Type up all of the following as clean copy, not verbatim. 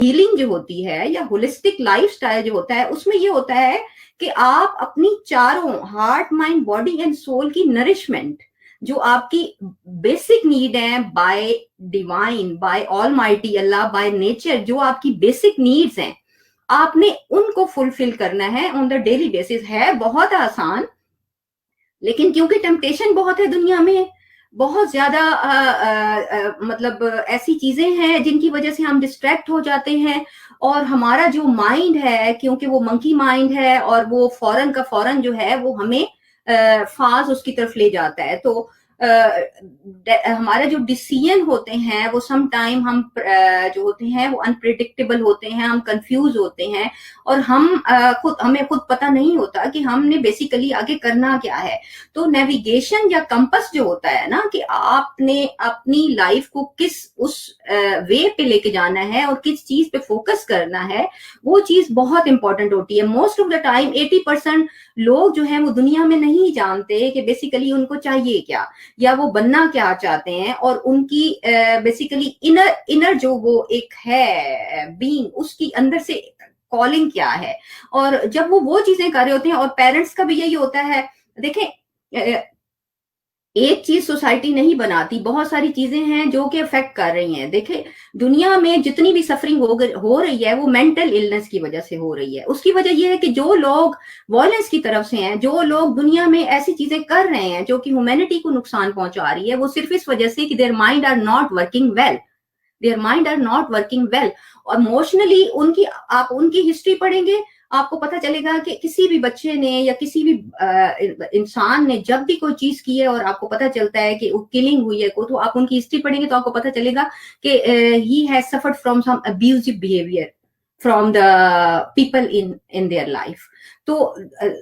Healing जो होती है या होलिस्टिक लाइफस्टाइल जो होता है, उसमें ये होता है कि आप अपनी चारों heart, mind, body and soul की नरिशमेंट, जो आपकी बेसिक नीड है by divine, by almighty Allah, by nature, जो आपकी बेसिक नीड्स हैं, आपने उनको फुलफिल करना है ऑन द डेली बेसिस। है बहुत आसान, लेकिन क्योंकि टेम्पटेशन बहुत है दुनिया में, बहुत ज्यादा मतलब ऐसी चीजें हैं जिनकी वजह से हम डिस्ट्रैक्ट हो जाते हैं, और हमारा जो माइंड है, क्योंकि वो मंकी माइंड है, और वो फौरन का फौरन जो है वो हमें फास्ट उसकी तरफ ले जाता है। तो हमारे जो डिसीजन होते हैं वो सम टाइम हम जो होते हैं वो अनप्रिडिक्टेबल होते हैं, हम कंफ्यूज होते हैं, और हमें खुद पता नहीं होता कि हमने बेसिकली आगे करना क्या है। तो नेविगेशन या कंपस जो होता है ना, कि आपने अपनी लाइफ को किस उस वे पे लेके जाना है और किस चीज पे फोकस करना है, वो चीज बहुत इंपॉर्टेंट होती है। मोस्ट ऑफ द टाइम 80% लोग जो है वो दुनिया में नहीं जानते कि बेसिकली उनको चाहिए क्या, या वो बनना क्या चाहते हैं, और उनकी बेसिकली इनर जो वो एक है बीइंग, उसकी अंदर से कॉलिंग क्या है। और जब वो चीजें कर रहे होते हैं, और पेरेंट्स का भी यही होता है। देखें, एक चीज सोसाइटी नहीं बनाती, बहुत सारी चीजें हैं जो कि अफेक्ट कर रही हैं। देखिए, दुनिया में जितनी भी सफरिंग हो रही है वो मेंटल इलनेस की वजह से हो रही है। उसकी वजह यह है कि जो लोग वायलेंस की तरफ से हैं, जो लोग दुनिया में ऐसी चीजें कर रहे हैं जो कि ह्यूमैनिटी को नुकसान पहुंचा रही है, वो सिर्फ इस वजह से कि their mind are not working well, their mind are not working well. और इमोशनली आप उनकी हिस्ट्री पढ़ेंगे, आपको पता चलेगा कि किसी भी बच्चे ने या किसी भी इंसान ने जब भी कोई चीज की है और आपको पता चलता है कि वो किलिंग हुई है, को तो आप उनकी हिस्ट्री पढ़ेंगे तो आपको पता चलेगा कि he has suffered from some abusive behaviour from the people in their life. तो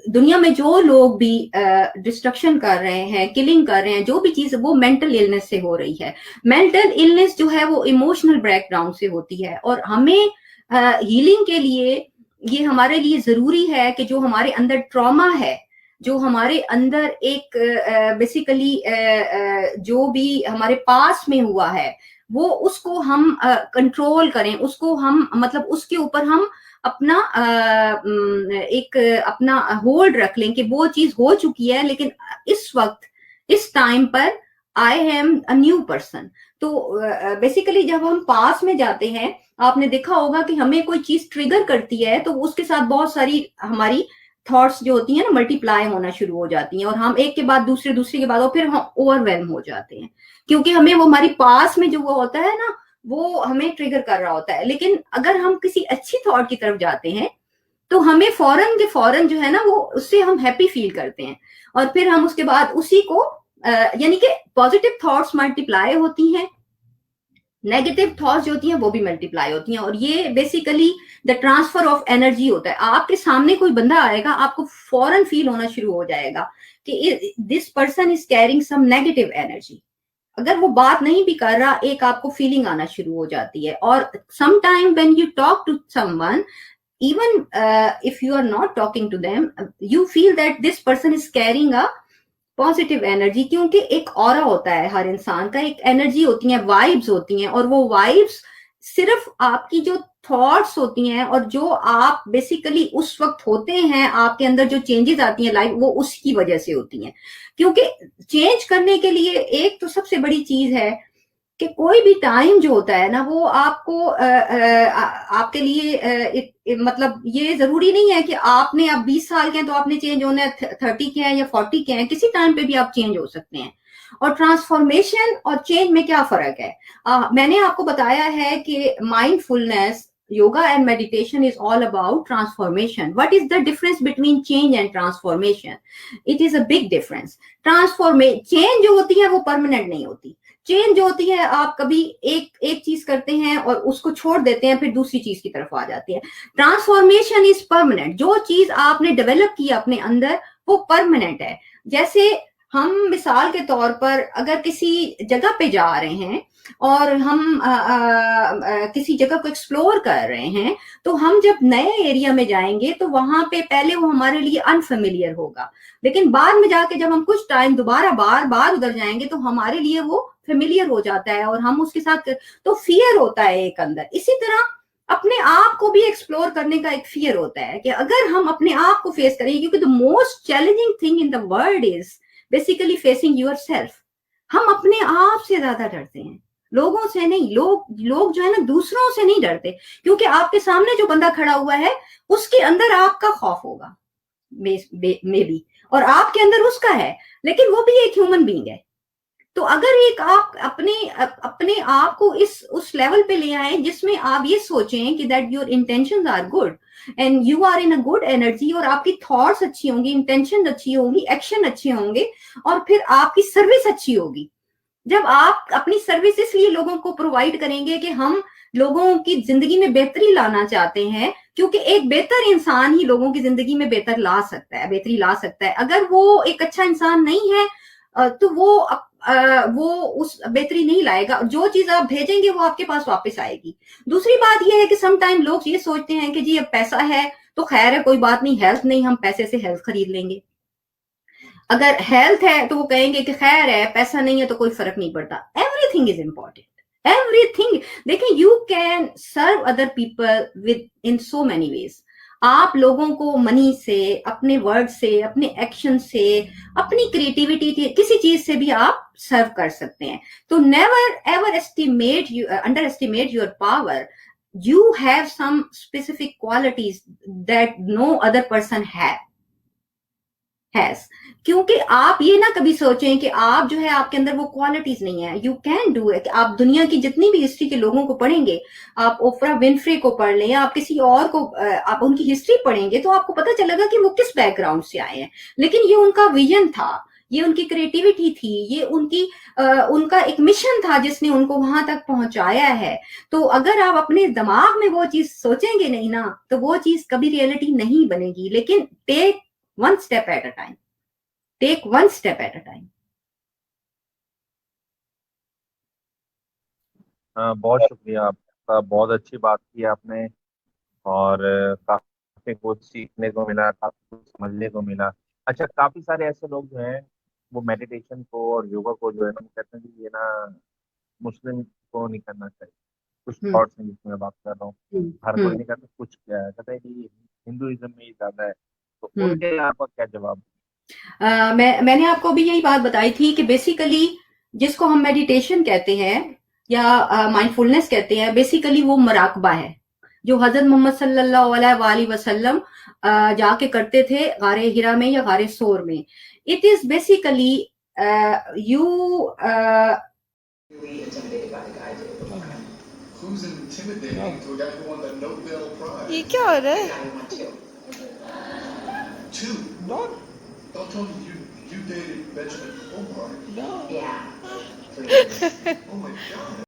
दुनिया में जो लोग भी डिस्ट्रक्शन कर रहे हैं, किलिंग कर रहे हैं, जो भी चीज, वो मेंटल इलनेस से हो रही है। मेंटल इलनेस जो है वो इमोशनल ब्रेकडाउन से होती है, और हमें हीलिंग के लिए ये हमारे लिए जरूरी है कि जो हमारे अंदर ट्रॉमा है, जो हमारे अंदर एक बेसिकली जो भी हमारे पास में हुआ है, वो उसको हम कंट्रोल करें, उसको हम मतलब उसके ऊपर हम अपना एक अपना होल्ड रख लें कि वो चीज हो चुकी है, लेकिन इस वक्त इस टाइम पर I am a new person. तो बेसिकली जब हम पास में जाते हैं, आपने देखा होगा कि हमें कोई चीज ट्रिगर करती है तो उसके साथ बहुत सारी हमारी थॉट्स जो होती हैं ना मल्टीप्लाई होना शुरू हो जाती हैं, और हम एक के बाद दूसरे के बाद, और फिर हम ओवरवेलम हो जाते हैं, क्योंकि हमें वो हमारी पास में जो वो होता है ना, वो हमें ट्रिगर कर रहा होता है। लेकिन अगर हम किसी अच्छी थॉट की तरफ जाते हैं तो हमें फौरन के फौरन जो है ना, वो उससे हम हैप्पी फील करते हैं, और फिर हम उसके बाद उसी को यानी कि पॉजिटिव थॉट्स मल्टीप्लाई होती हैं, नेगेटिव थॉट्स जो होती हैं वो भी मल्टीप्लाई होती हैं, और ये basically the transfer of energy होता है। आपके सामने कोई बंदा आएगा, आपको फौरन फील होना शुरू हो जाएगा कि this person is carrying some negative energy. अगर वो बात नहीं भी कर रहा, एक आपको फीलिंग आना शुरू हो जाती है। और some time when you talk to someone, even if you are not talking to them, you feel that this person is carrying a positive energy, क्योंकि एक ऑरा होता है हर इंसान का, एक एनर्जी होती है, वाइब्स होती हैं, और वो वाइब्स सिर्फ आपकी जो थॉट्स होती हैं और जो आप बेसिकली उस वक्त होते हैं, आपके अंदर जो चेंजेस आती हैं लाइफ, वो उसकी वजह से होती हैं। क्योंकि चेंज करने के लिए एक तो सबसे बड़ी चीज है कि कोई भी टाइम जो होता है ना, वो आपको आपके लिए मतलब ये जरूरी नहीं है कि आपने अब 20 साल के हैं तो आपने चेंज होना है, 30 के हैं या 40 के हैं, किसी टाइम पे भी आप चेंज हो सकते हैं। और ट्रांसफॉर्मेशन और चेंज में क्या फर्क है? मैंने आपको बताया है कि mindfulness, yoga and meditation is all about transformation. What is the difference between change and transformation? It is a big difference. Change जो होती है वो परमानेंट नहीं होती। चेंज जो होती है, आप कभी एक चीज करते हैं और उसको छोड़ देते हैं, फिर दूसरी चीज की तरफ आ जाती है। Transformation is permanent. जो चीज आपने डेवलप की अपने अंदर वो परमानेंट है। जैसे हम मिसाल के तौर पर अगर किसी जगह पे जा रहे हैं और हम किसी जगह को एक्सप्लोर कर रहे हैं, तो हम जब नए एरिया में जाएंगे तो वहां पे पहले वो हमारे लिए अनफेमिलियर होगा, लेकिन बाद में जाके जब हम कुछ टाइम दोबारा बार बार उधर जाएंगे तो हमारे लिए वो फेमिलियर हो जाता है और हम उसके साथ, तो फियर होता है एक अंदर। इसी तरह अपने आप को भी एक्सप्लोर करने का एक फियर होता है कि अगर हम अपने आप को फेस करें, क्योंकि the most challenging thing in the world is basically facing your self. हम अपने आप से ज्यादा डरते हैं, लोगों से नहीं। लोग जो है ना दूसरों से नहीं डरते, क्योंकि आपके सामने जो बंदा खड़ा हुआ है उसके अंदर आपका खौफ होगा मे बी, और आपके अंदर उसका है, लेकिन वो भी एक ह्यूमन बीइंग है। तो अगर एक आप अपने आप को इस उस लेवल पे ले आए जिसमें आप ये सोचें कि that your intentions are good and you are in a good energy, और आपकी थॉट्स अच्छी होंगी, इंटेंशन अच्छी होंगी, एक्शन अच्छे होंगे, और फिर आपकी सर्विस अच्छी होगी। जब आप अपनी सर्विस इसलिए लोगों को प्रोवाइड करेंगे कि हम लोगों की जिंदगी में बेहतरी लाना चाहते हैं, क्योंकि एक बेहतर इंसान ही लोगों की जिंदगी में बेहतरी ला सकता है। अगर वो एक अच्छा इंसान नहीं है तो वो उस बेहतरी नहीं लाएगा। जो चीज आप भेजेंगे वो आपके पास वापस आएगी। दूसरी बात यह है कि समटाइम लोग ये सोचते हैं कि जी अब पैसा है तो खैर है, कोई बात नहीं, हेल्थ नहीं, हम पैसे से हेल्थ खरीद लेंगे। अगर हेल्थ है तो वो कहेंगे कि खैर है, पैसा नहीं है तो कोई फर्क नहीं पड़ता। Everything is important, everything. देखिए, you can serve other people with in so many ways. आप लोगों को मनी से, अपने वर्ड से, अपने एक्शन से, अपनी क्रिएटिविटी से, किसी चीज से भी आप सर्व कर सकते हैं। तो never ever underestimate your power. You have some specific qualities that no other person has. क्योंकि आप ये ना कभी सोचें कि आप जो है आपके अंदर वो क्वालिटीज नहीं है। You can do it. आप दुनिया की जितनी भी हिस्ट्री के लोगों को पढ़ेंगे, आप ओफ्रा विनफ्रे को पढ़ लें, आप किसी और को आप उनकी हिस्ट्री पढ़ेंगे तो आपको पता चलेगा कि वो किस बैकग्राउंड से आए हैं, लेकिन ये उनका विजन था, ये उनकी क्रिएटिविटी थी, ये उनका एक मिशन था जिसने उनको वहां तक पहुंचाया है। तो अगर आप अपने दिमाग में वो चीज सोचेंगे नहीं ना, तो वो चीज कभी रियलिटी नहीं बनेगी। लेकिन take one step at a time, take one step at a time. हाँ, बहुत शुक्रिया आपका, बहुत अच्छी बात की आपने। और काफी कुछ सीखने को मिला, काफी कुछ समझने को मिला। अच्छा, काफी सारे ऐसे लोग जो हैं वो मेडिटेशन को और योगा को जो है ना, वो कहते हैं कि ये ना मुस्लिम को नहीं करना चाहिए। कुछ हम्म थॉट्स हैं जिसमें मैं बात कर रहा हूँ। हर कोई हम्म नहीं करता, कुछ क्या है कहते हैं कि हिंदुइज्म में ये ज्यादा है। तो हम्म उनके लिए आपका क्या जवाब? मैंने आपको भी यही बात बताई थी कि बेसिकली जिसको हम मेडिटेशन कहते हैं या माइंडफुलनेस कहते हैं, बेसिकली वो मराकबा है जो हजरत मोहम्मद सल्लल्लाहु अलैहि वसल्लम जाके करते थे गारे हिरा में या गारे सोर में। It is basically you Really intimidated by the guy, dude. Okay. Who's intimidating to a guy who won the Nobel Prize? ये क्या हो रहा The है? guy who won two. Two? What? Don't tell me you dated Benjamin Hobart. No. Yeah. Oh my God.